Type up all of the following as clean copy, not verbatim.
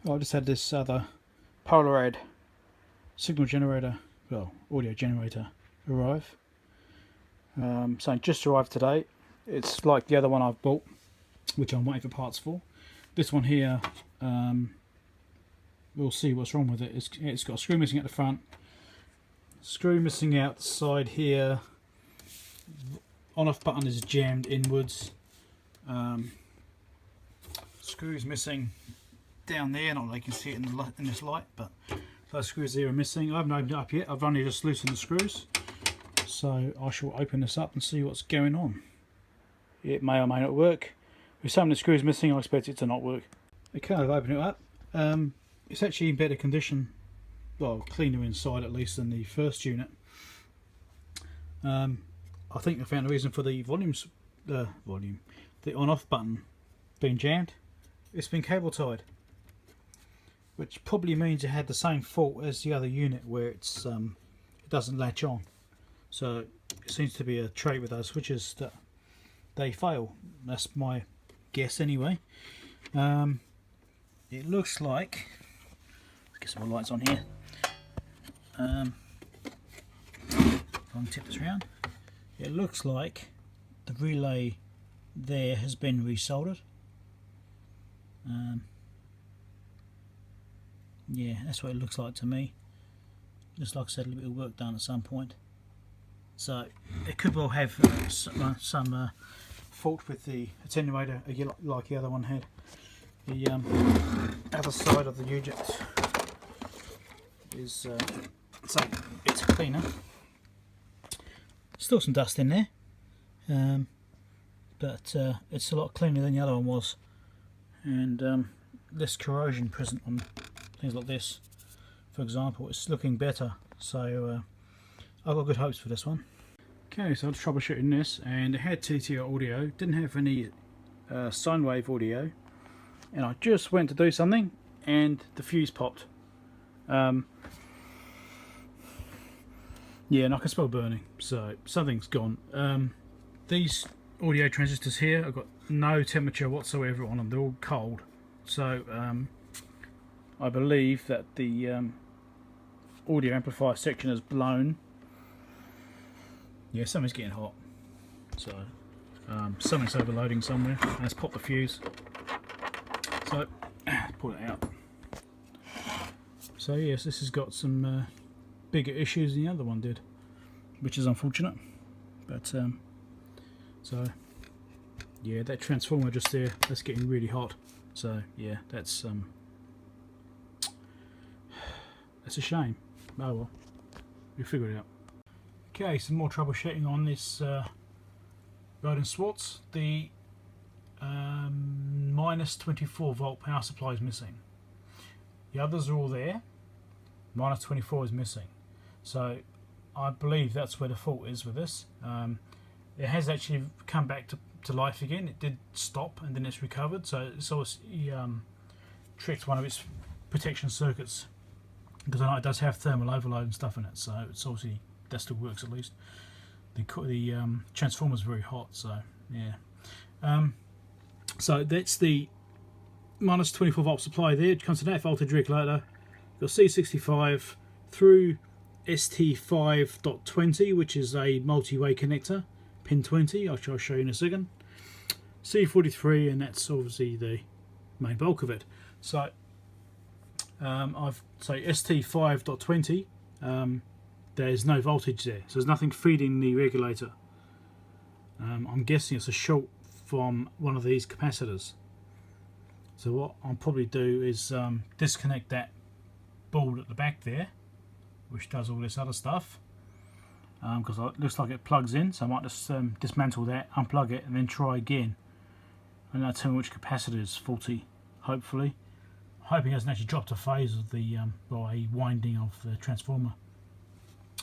Well, I just had this other Polarad signal generator, well, audio generator arrive. So it just arrived today. It's like the other one I've bought, which I'm waiting for parts for. This one here, we'll see what's wrong with it. It's got a screw missing at the front, screw missing out the side here, on-off button is jammed inwards, screws missing down there, not that you can see it in this light, but those screws there are missing. I haven't opened it up yet, I've only just loosened the screws, so I shall open this up and see what's going on. It may or may not work. With so many screws missing, I expect it to not work. Okay, I've opened it up. It's actually in better condition, well, cleaner inside at least than the first unit. I think I found the reason for the the on-off button being jammed. It's been cable tied, which probably means it had the same fault as the other unit, where it's it doesn't latch on. So it seems to be a trait with those switches that they fail. That's my guess anyway. It looks like, let's get some more lights on here. If I can tip this around, it looks like the relay there has been resoldered. Yeah, that's what it looks like to me. Just like I said, a little bit of work done at some point. So it could well have some fault with the attenuator, like the other one had. The other side of the unit is so it's cleaner. Still some dust in there, but it's a lot cleaner than the other one was, and less corrosion present on things like this. For example, it's looking better, so I've got good hopes for this one. Okay, so I was troubleshooting this, and it had TTL audio, didn't have any sine wave audio, and I just went to do something and the fuse popped. Yeah, and I can smell burning, so something's gone. These audio transistors here, I've got no temperature whatsoever on them, they're all cold. So I believe that the audio amplifier section has blown. Yeah, something's getting hot. So something's overloading somewhere, and it's popped the fuse. So pull it out. So yes, this has got some bigger issues than the other one did, which is unfortunate. But so yeah, that transformer just there, that's getting really hot. So yeah, that's a shame. Oh well, we'll figure it out. Okay, some more troubleshooting on this Rohde & Schwarz. The minus 24 volt power supply is missing. The others are all there. Minus 24 is missing. So I believe that's where the fault is with this. It has actually come back to life again. It did stop and then it's recovered. So it's obviously tricked one of its protection circuits, because I know it does have thermal overload and stuff in it. So it's obviously, that still works at least. The transformer is very hot, so yeah. So that's the minus 24 volt supply there. It comes to that voltage regulator. Got C65 through ST5.20, which is a multi-way connector, pin 20. I'll show you in a second. C43, and that's obviously the main bulk of it. So ST5.20. There's no voltage there, so there's nothing feeding the regulator. I'm guessing it's a short from one of these capacitors. So what I'll probably do is disconnect that board at the back there, which does all this other stuff, because it looks like it plugs in. So I might just dismantle that, unplug it, and then try again. And that'll tell me which capacitor is faulty, hopefully. I'm hoping it hasn't actually dropped a phase of the or a winding of the transformer.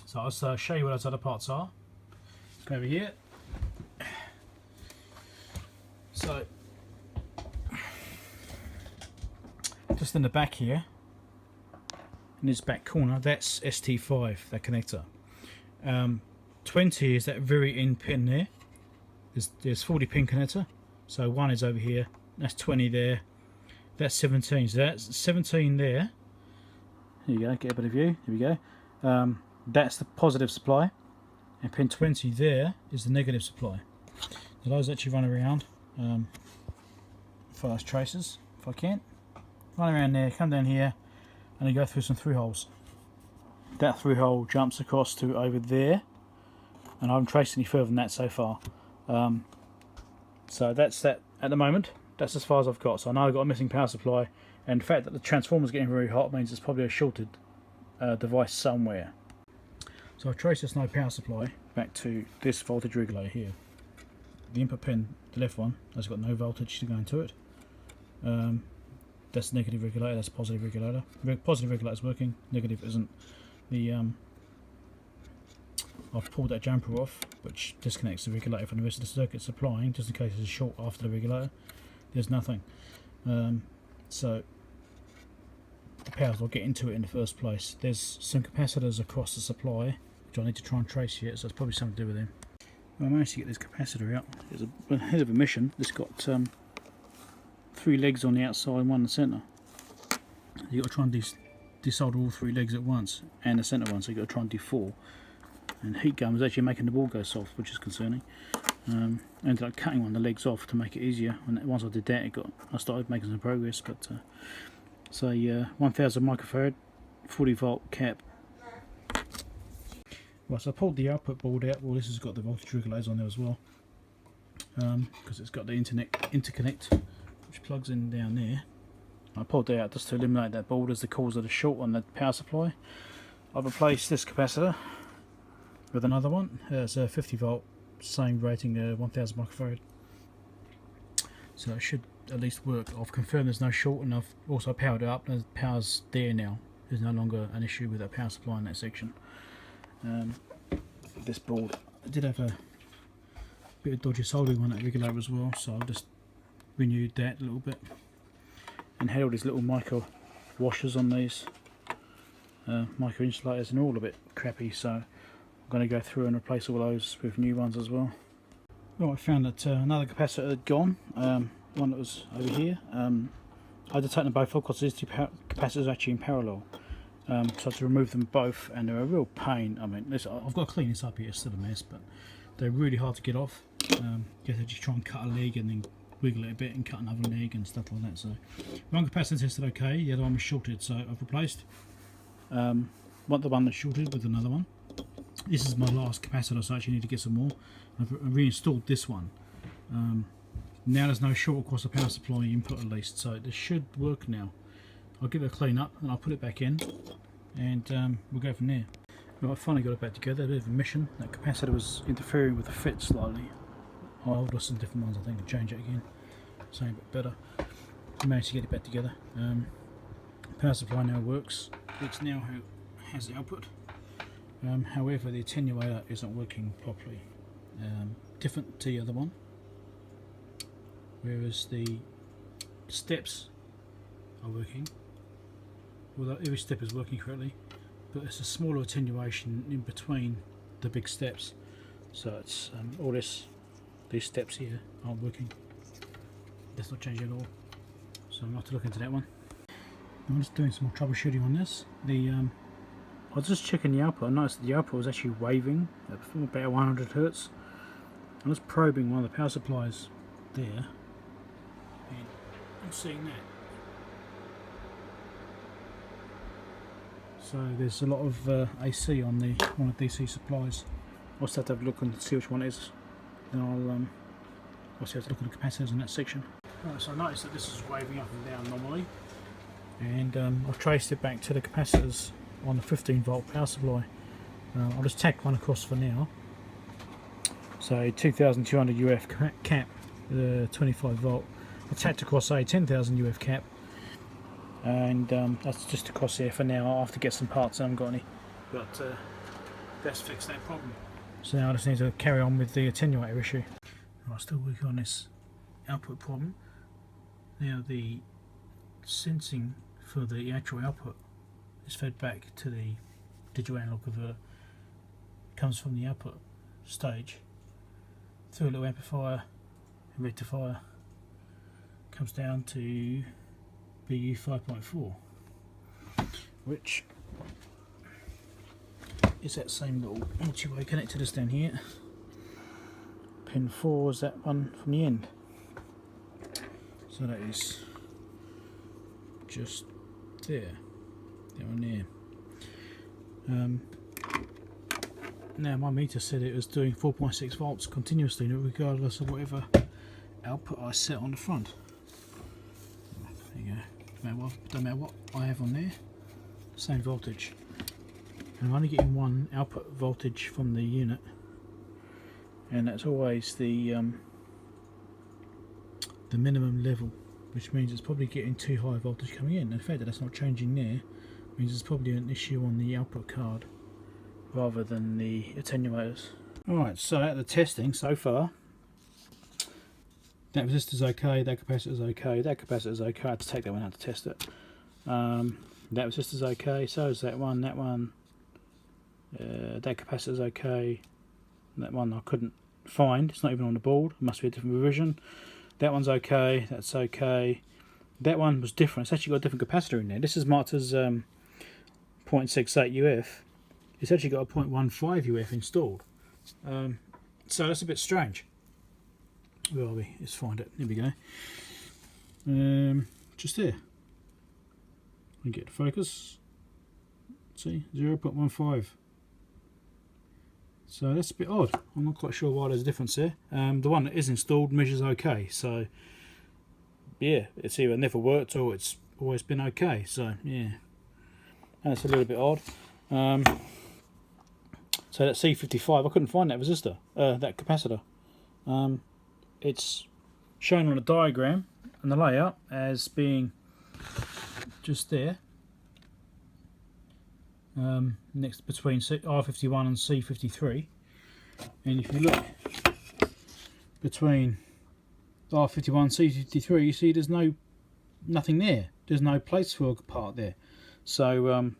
So I'll show you what those other parts are. Let's go over here. So just in the back here, in this back corner, that's ST5, that connector. 20 is that very end pin there. There's 40 pin connector. So one is over here, that's 20 there. That's 17. So that's 17 there. Here you go. Get a better view. Here we go. That's the positive supply, and pin 20 there is the negative supply. So those actually run around. Fast traces, if I can. Run around there, come down here, and you go through some through holes. That through hole jumps across to over there, and I haven't traced any further than that so far. So that's that at the moment. That's as far as I've got. So I know I've got a missing power supply, and the fact that the transformer's getting very hot means it's probably a shorted device somewhere. So I've traced this no power supply back to this voltage regulator here. The input pin, the left one, has got no voltage to go into it. That's negative regulator, that's positive regulator. Positive regulator is working, negative isn't. I've pulled that jumper off, which disconnects the regulator from the rest of the circuit supplying, just in case there's a short after the regulator. There's nothing. So the powers will get into it in the first place. There's some capacitors across the supply, which I need to try and trace yet, so it's probably something to do with them. Well, I managed to get this capacitor out. It's a head of a mission. It's got 3 legs on the outside and 1 in the centre. You've got to try and desolder all 3 legs at once, and the centre one, so you've got to try and do 4. And heat gun was actually making the board go soft, which is concerning. I ended up cutting one of the legs off to make it easier, and once I did that, I started making some progress. But so 1000 microfarad, 40 volt cap. Right, so I pulled the output board out. Well, this has got the voltage regulators on there as well, because it's got the interconnect which plugs in down there. I pulled that out just to eliminate that board as the cause of the short on the power supply. I've replaced this capacitor with another one. It's a 50 volt, same rating, 1000 microfarad. So it should at least work. I've confirmed there's no short, and I've also powered it up. The power's there now. There's no longer an issue with that power supply in that section. This board, I did have a bit of dodgy soldering on that regulator as well, so I've just renewed that a little bit, and had all these little micro washers on these micro insulators, and they're all a bit crappy, so I'm going to go through and replace all those with new ones as well. Well, I found that another capacitor had gone, one that was over here. I had to take them both off because these 2 capacitors are actually in parallel. So I had to remove them both, and they're a real pain. I mean, I've got to clean this up here, it's still a mess, but they're really hard to get off. You have to just try and cut a leg and then wiggle it a bit and cut another leg and stuff like that. So one capacitor tested okay, the other one was shorted, so I've replaced the one that's shorted with another one. This is my last capacitor, so I actually need to get some more. I've reinstalled this one. Now there's no short across the power supply input at least, so this should work now. I'll give it a clean up and I'll put it back in, and we'll go from there. Well, I finally got it back together, a bit of a mission. That capacitor was interfering with the fit slightly. I'll order some different ones, I think, to change it again. Something a bit better. I managed to get it back together. Power supply now works. It's now has the output. However, the attenuator isn't working properly. Different to the other one. Whereas the steps are working. Well, every step is working correctly, but it's a smaller attenuation in between the big steps. So it's all these steps here aren't working. That's not changing at all. So I'm going to have to look into that one. I'm just doing some more troubleshooting on this. I was just checking the output. I noticed that the output was actually waving at about 100 Hz. I was probing one of the power supplies there, and I'm seeing that. So there's a lot of AC on one of the DC supplies. I'll just have to have a look and see which one it is. Then I'll also have to look at the capacitors in that section. Right, so I noticed that this is waving up and down normally, and I've traced it back to the capacitors on the 15 volt power supply. I'll just tack one across for now. So 2200 UF cap, 25 volt. I tacked across a 10,000 UF cap, and that's just across here for now. I'll have to get some parts, I haven't got any, but that's fixed that problem. So now I just need to carry on with the attenuator issue. I'm still working on this output problem. Now the sensing for the actual output is fed back to the digital analog converter. Comes from the output stage through a little amplifier and rectifier, comes down to BU 5.4, which is that same little multi-way connector that's down here. Pin 4 is that one from the end. So that is just there, down there. Now my meter said it was doing 4.6 volts continuously, regardless of whatever output I set on the front. There you go. Don't matter what I have on there, same voltage. And I'm only getting one output voltage from the unit, and that's always the minimum level, which means it's probably getting too high voltage coming in. And the fact that that's not changing there means it's probably an issue on the output card rather than the attenuators. Alright, so out of the testing so far, that resistor's okay, that capacitor's okay, that capacitor's okay. I had to take that one out to test it. That resistor's okay, so is that one, that capacitor's okay, that one I couldn't find, it's not even on the board, it must be a different revision. That one's okay, that's okay. That one was different, it's actually got a different capacitor in there. This is marked as 0.68 UF. It's actually got a 0.15 UF installed. So that's a bit strange. Where are we? Let's find it. There we go. Just there. We get the focus. See, 0.15. So that's a bit odd. I'm not quite sure why there's a difference there. The one that is installed measures okay. So yeah, it's either never worked or it's always been okay. So yeah, that's a little bit odd. So that C55, I couldn't find that resistor, that capacitor. It's shown on a diagram and the layout as being just there, next between R51 and C53. And if you look between R51 and C53, you see there's nothing there. There's no place for a part there. So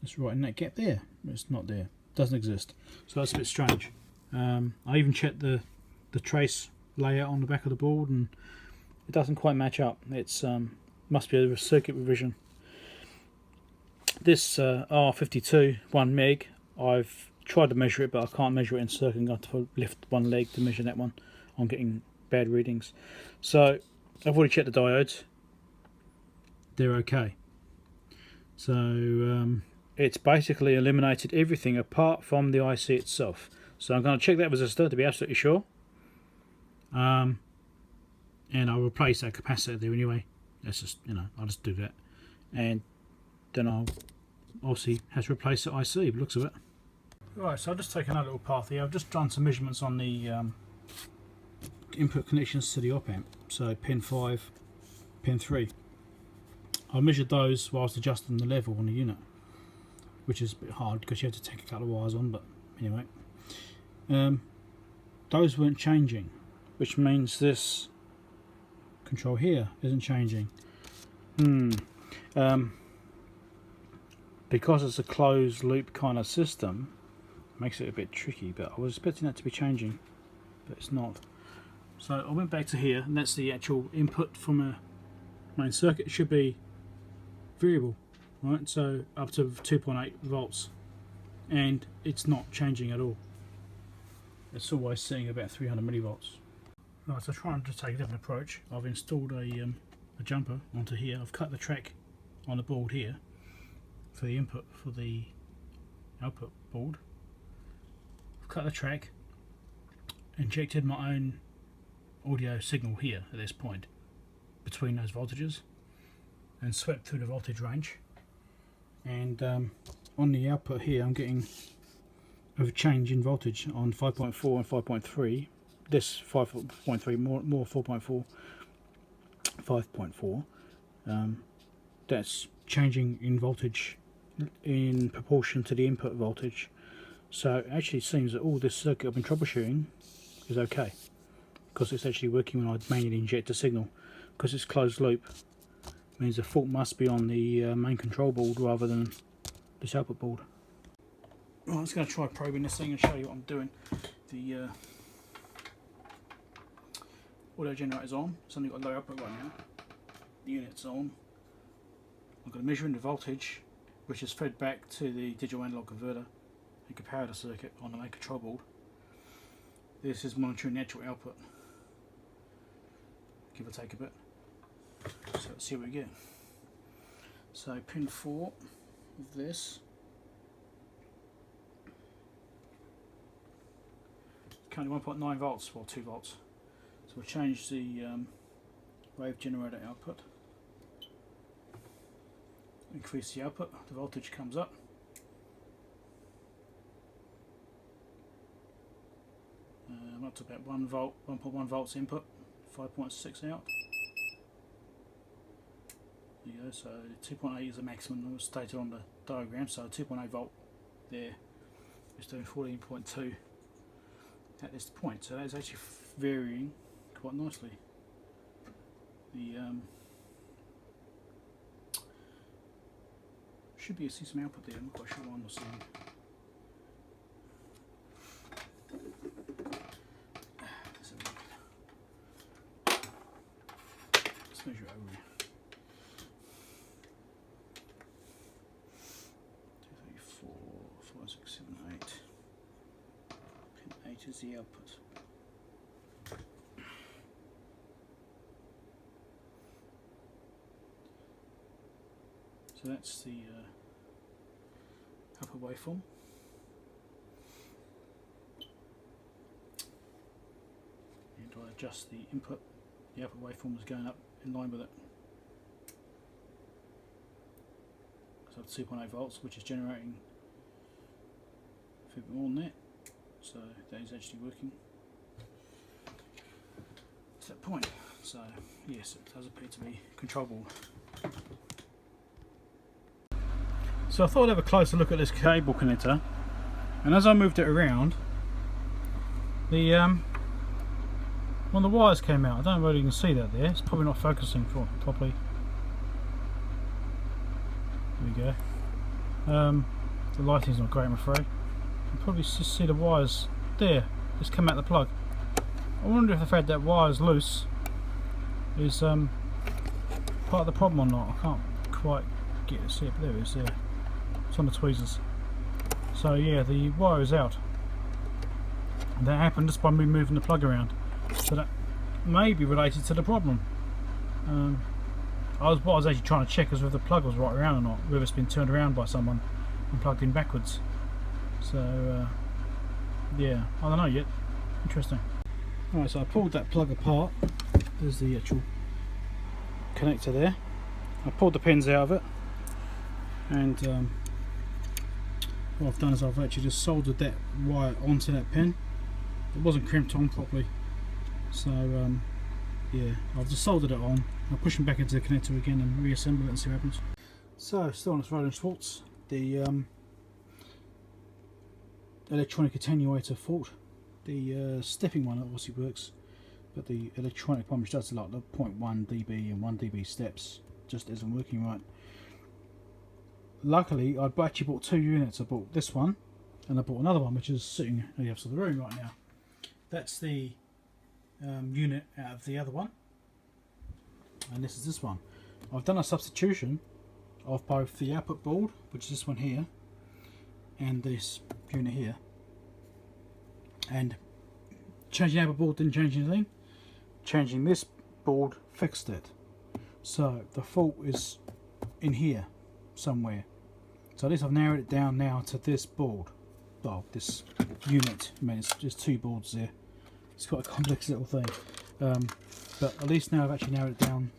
it's right in that gap there. It's not there. Doesn't exist. So that's a bit strange. I even checked the trace layout on the back of the board, and it doesn't quite match up. It's must be a circuit revision. This R52 1 meg, I've tried to measure it, but I can't measure it in circuit. I'm going to lift one leg to measure that one. I'm getting bad readings. So I've already checked the diodes. They're okay. So it's basically eliminated everything apart from the IC itself. So I'm going to check that resistor to be absolutely sure. And I'll replace that capacitor there anyway. That's just, I'll just do that. And then I'll obviously have to replace the IC, by the looks of it. Right, so I've just taken a little path here. I've just done some measurements on the input connections to the op amp. So pin 5, pin 3. I measured those whilst adjusting the level on the unit, which is a bit hard because you have to take a couple of wires on, but anyway. Those weren't changing, which means this control here isn't changing. Because it's a closed loop kind of system, makes it a bit tricky, but I was expecting that to be changing, but it's not. So I went back to here, and that's the actual input from a main circuit. It should be variable, right? So up to 2.8 volts, and it's not changing at all. It's always sitting about 300 millivolts. Right, so trying to take a different approach. I've installed a jumper onto here. I've cut the track on the board here for the input for the output board. I've cut the track, injected my own audio signal here at this point between those voltages, and swept through the voltage range. And on the output here, I'm getting a change in voltage on 5.4 and 5.3. This 5.3 more 4.4, 5.4. That's changing in voltage in proportion to the input voltage. So it actually seems that all this circuit I've been troubleshooting is okay, because it's actually working when I manually inject the signal. Because it's closed loop, means the fault must be on the main control board rather than this output board. Right, I'm just going to try probing this thing and show you what I'm doing. The audio generator's on. It's only got low output right now. The unit's on. I've got a measuring the voltage, which is fed back to the digital analog converter and comparator circuit on the main control board. This is monitoring the actual output, give or take a bit. So let's see what we get. So pin 4 of this, currently 1.9 volts or 2 volts. So we'll change the wave generator output, increase the output, the voltage comes up. I'm up to about 1 volt, 1.1 volts input, 5.6 out. There you go, so 2.8 is the maximum that was stated on the diagram, so 2.8 volt there is doing 14.2 at this point, so that's actually varying quite nicely. The should be a see some output there, I'm not quite sure what I'm seeing. Let's measure it over here. 2, 3, 4, 5, 6, 7, 8. Pin 8 is the output. So that's the upper waveform. And I adjust the input, the upper waveform is going up in line with it. So it's 2.8 volts, which is generating a bit more than that. So that is actually working to that point. So yes, it does appear to be controllable. So I thought I'd have a closer look at this cable connector, and as I moved it around, the one of the wires came out. I don't know whether you can see that there. It's probably not focusing properly. There we go. The lighting's not great, I'm afraid. You can probably just see the wires there, just come out the plug. I wonder if the fact that wire's loose is part of the problem or not. I can't quite get to see it, but there it is there. It's on the tweezers. So yeah, the wire is out. And that happened just by me moving the plug around. So that may be related to the problem. What I was actually trying to check is whether the plug was right around or not, whether it's been turned around by someone and plugged in backwards. So yeah, I don't know yet. Interesting. Alright, so I pulled that plug apart. There's the actual connector there. I pulled the pins out of it, and what I've done is I've actually just soldered that wire onto that pin. It wasn't crimped on properly, so yeah, I've just soldered it on. I'll push them back into the connector again and reassemble it and see what happens. So still on this Rohde Schwarz, the electronic attenuator fault. The stepping one obviously works, but the electronic one, which does a lot, the 0.1 dB and 1 dB steps, just isn't working right. Luckily, I'd actually bought 2 units. I bought this one, and I bought another one, which is sitting on the other side of the room right now. That's the unit out of the other one, and this is this one. I've done a substitution of both the output board, which is this one here, and this unit here. And changing the output board didn't change anything. Changing this board fixed it. So the fault is in here somewhere. So at least I've narrowed it down now to this board. Well, this unit. I mean, there's 2 boards there. It's quite a complex little thing. But at least now I've actually narrowed it down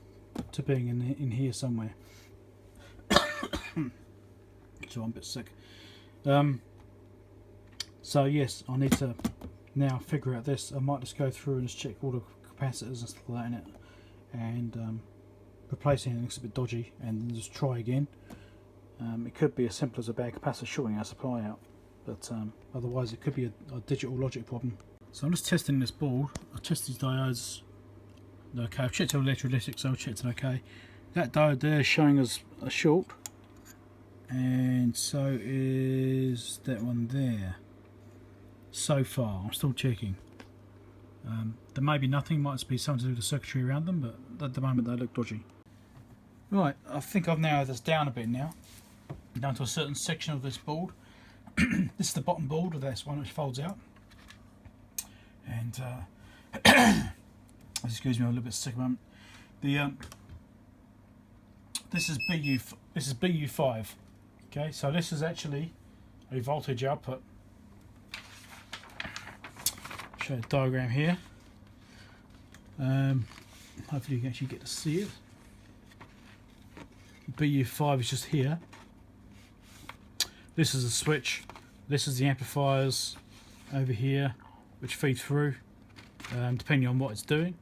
to being in here somewhere. So I'm a bit sick. So yes, I need to now figure out this. I might just go through and just check all the capacitors and stuff like that in it, and replace anything that's a bit dodgy, and then just try again. It could be as simple as a bad capacitor shorting our supply out, but otherwise it could be a digital logic problem. So I'm just testing this board. I tested these diodes. Okay, I've checked the electrolytic, so I've checked it okay. That diode there is showing us a short, and so is that one there. So far, I'm still checking. There may be nothing, might just be something to do with the circuitry around them, but at the moment they look dodgy. Right, I think I've narrowed this down a bit now, down to a certain section of this board. This is the bottom board of this one, which folds out. And excuse me, I'm a little bit sick of them. This is BU5. Okay, so this is actually a voltage output. Show the diagram here. Hopefully you can actually get to see it. BU5 is just here. This is a switch. This is the amplifiers over here, which feed through, depending on what it's doing.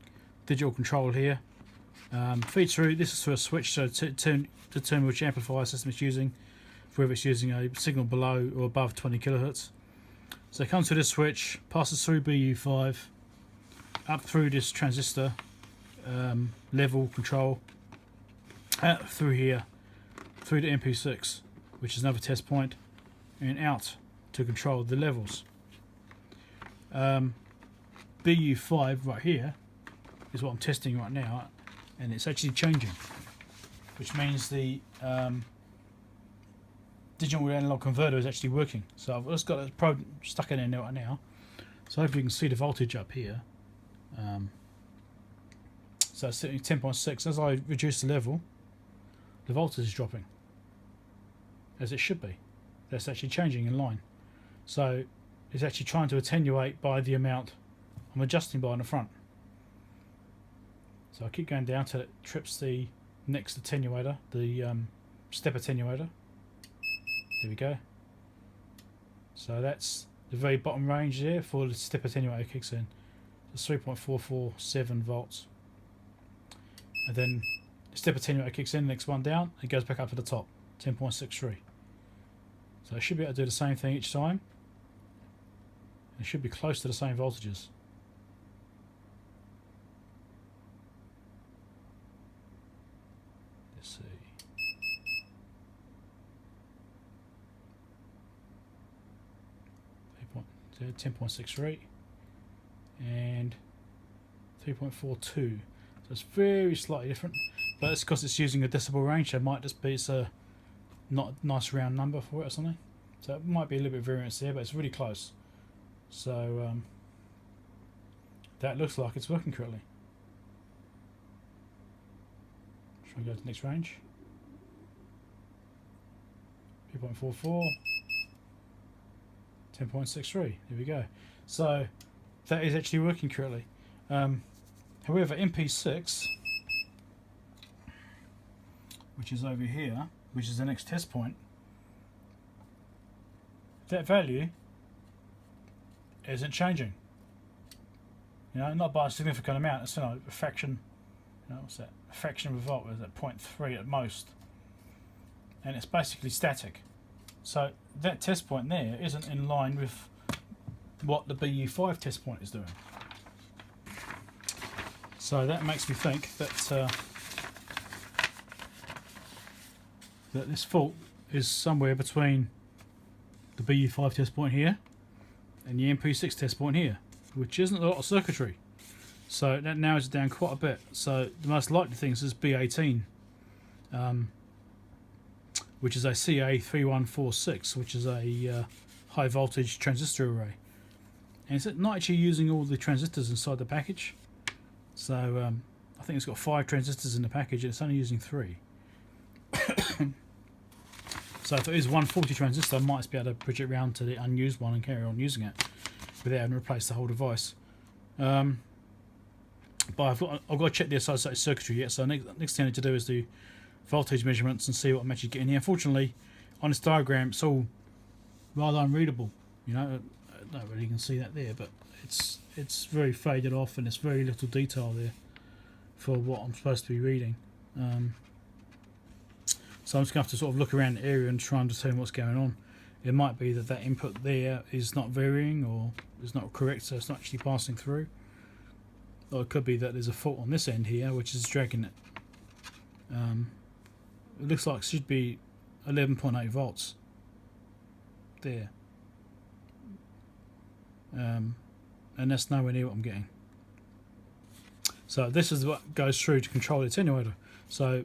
Digital control here. Feeds through. This is through a switch, so to determine which amplifier system it's using, whether it's using a signal below or above 20 kilohertz. So it comes through this switch, passes through BU5, up through this transistor level control, out through here, through the MP6, which is another test point, and out to control the levels. BU5 right here is what I'm testing right now, and it's actually changing, which means the digital to analog converter is actually working. So I've just got a probe stuck in there right now, so hopefully you can see the voltage up here. So it's sitting at 10.6. As I reduce the level, the voltage is dropping, as it should be. That's actually changing in line. So it's actually trying to attenuate by the amount I'm adjusting by on the front. So I keep going down till it trips the next attenuator, the step attenuator. There we go. So that's the very bottom range there before the step attenuator kicks in. It's 3.447 volts. And then the step attenuator kicks in, next one down, it goes back up to the top, 10.63. So it should be able to do the same thing each time. It should be close to the same voltages. Let's see. 10.63 and 3.42. So it's very slightly different, but it's because it's using a decibel range, so it might just be it's a not a nice round number for it or something. So it might be a little bit of variance there, but it's really close. So that looks like it's working correctly. Try and go to the next range. 3.44. 10.63. There we go. So that is actually working correctly. However, MP6, which is over here, which is the next test point, that value isn't changing. You know, not by a significant amount. It's, you know, a fraction. You know, what's that? A fraction of a volt. Is at 0.3 at most, and it's basically static. So that test point there isn't in line with what the BU5 test point is doing. So that makes me think that that this fault is somewhere between the BU5 test point here and the MP6 test point here, which isn't a lot of circuitry. So that narrows it down quite a bit. So the most likely thing is B18. Which is a CA3146, which is a high voltage transistor array. And it's not actually using all the transistors inside the package. So I think it's got 5 transistors in the package and it's only using 3. So if it is 140 transistor, I might just be able to bridge it around to the unused one and carry on using it without having to replace the whole device. But I've got to check the associated circuitry yet, so next thing I need to do is do voltage measurements and see what I'm actually getting here. Unfortunately, on this diagram, it's all rather unreadable. You know, I don't really can see that there, but it's very faded off and it's very little detail there for what I'm supposed to be reading. So I'm just going to have to sort of look around the area and try and determine what's going on. It might be that that input there is not varying or is not correct, so it's not actually passing through. Or it could be that there's a fault on this end here, which is dragging it. It looks like it should be 11.8 volts there, and that's nowhere near what I'm getting. So this is what goes through to control the attenuator. So,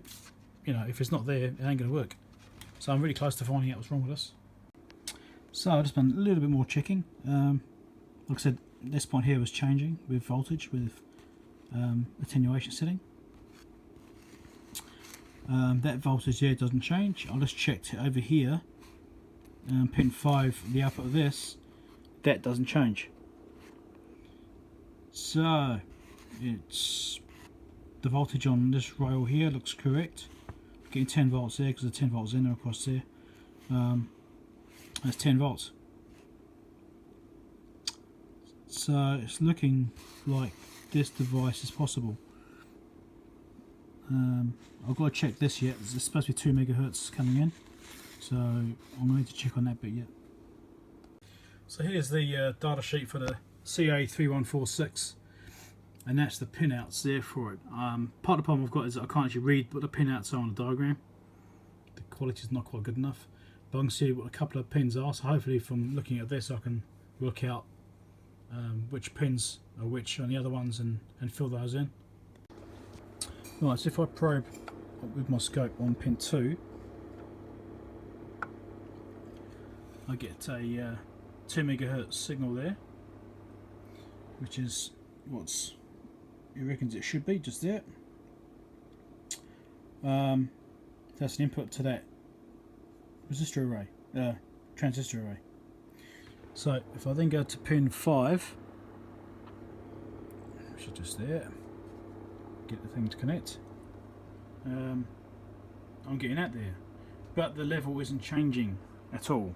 you know, if it's not there, it ain't going to work. So I'm really close to finding out what's wrong with this. So I've just done a little bit more checking. Like I said, this point here was changing with voltage, with attenuation setting. That voltage there doesn't change. I just checked it over here. Pin 5, the output of this, that doesn't change. So it's the voltage on this rail here looks correct. Getting 10 volts there because the 10 volts in there across there. That's 10 volts. So it's looking like this device is possible. I've got to check this yet. There's supposed to be 2 megahertz coming in, so I'm going to need to check on that bit yet. So here's the data sheet for the CA3146, and that's the pinouts there for it. Part of the problem I've got is that I can't actually read what the pinouts are on the diagram. The quality is not quite good enough, but I can see what a couple of pins are, so hopefully from looking at this I can work out which pins are which on the other ones and fill those in. Right, so if I probe with my scope on pin 2, I get a 2 megahertz signal there, which is what's it reckons it should be, just there. That's an input to that resistor array, transistor array. So if I then go to pin 5, which is just there, get the thing to connect, I'm getting that there, but the level isn't changing at all.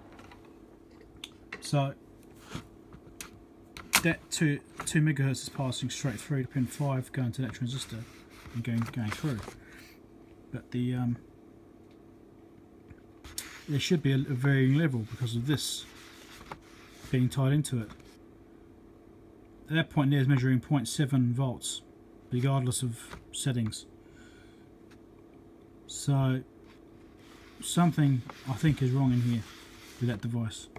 So that 2 megahertz is passing straight through to pin 5, going to that transistor and going through. But the there should be a varying level because of this being tied into it. At that point there is measuring 0.7 volts regardless of settings. So something I think is wrong in here with that device.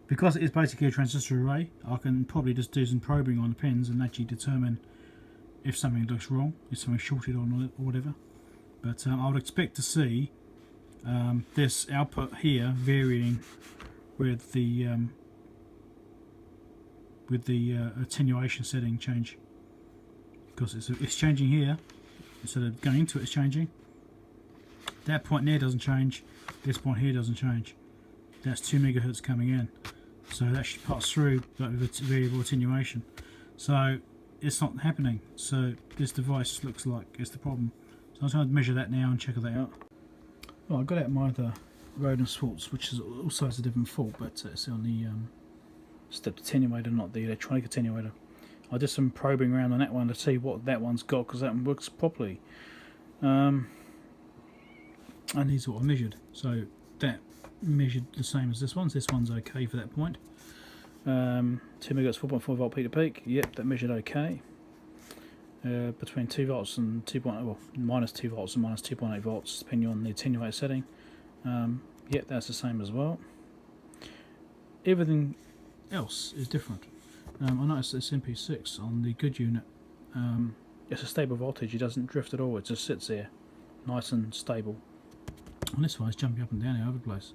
Because it is basically a transistor array, I can probably just do some probing on the pins and actually determine if something looks wrong, if something shorted on it or whatever. But I would expect to see this output here varying with the attenuation setting change, because it's changing here instead of going into it, it's changing. That point there doesn't change, this point here doesn't change. That's 2 megahertz coming in, so that should pass through but with variable attenuation. So it's not happening, so this device looks like it's the problem. So I'm trying to measure that now and check that out. Well, I got out my Rohde Schwarz, which is also has a different fault, but it's on the stepped attenuator, not the electronic attenuator. I did some probing around on that one to see what that one's got, because that one works properly. And these are what I measured. So that measured the same as this one. So this one's okay for that point. 2 megahertz, 4.4 volt peak to peak. Yep, that measured okay. Between 2 volts and 2.0, well, minus 2 volts and minus 2.8 volts, depending on the attenuator setting. Yep, that's the same as well. Everything else is different. I noticed this MP6 on the good unit. It's a stable voltage, it doesn't drift at all, it just sits there nice and stable. On this one it's jumping up and down all over the place.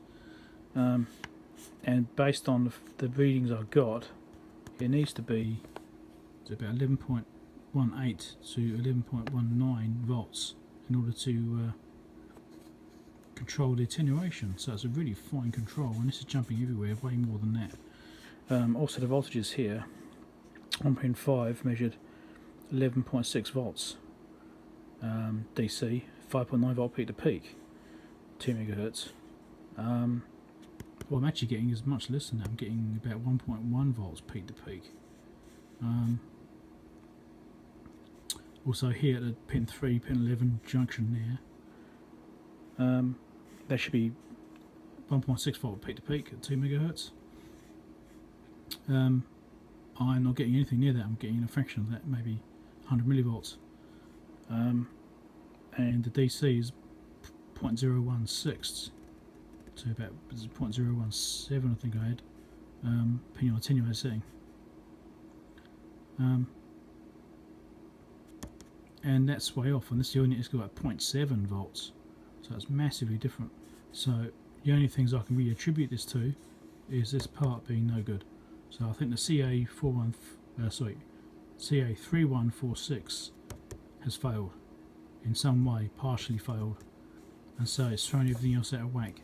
And based on the readings I've got, it needs to be about 11.18 to 11.19 volts in order to control the attenuation. So it's a really fine control, and this is jumping everywhere, way more than that. Also the voltages here on pin 5 measured 11.6 volts DC, 5.9 volt peak to peak, 2 megahertz. What I'm actually getting is much less than that. I'm getting about 1.1 volts peak to peak. Also here at the pin 3, pin 11 junction there, that should be 1.6 volt peak to peak at 2 megahertz. I'm not getting anything near that. I'm getting a fraction of that, maybe 100 millivolts. And the DC is 0.016 to about 0.017, I think I had, depending on attenuator setting. and that's way off, and this unit has got about 0.7 volts, so it's massively different. So the only things I can really attribute this to is this part being no good. So I think the CA3146 has failed in some way, partially failed, and so it's thrown everything else out of whack.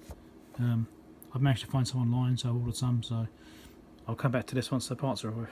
I've managed to find some online, so I've ordered some, so I'll come back to this once the parts are arrived.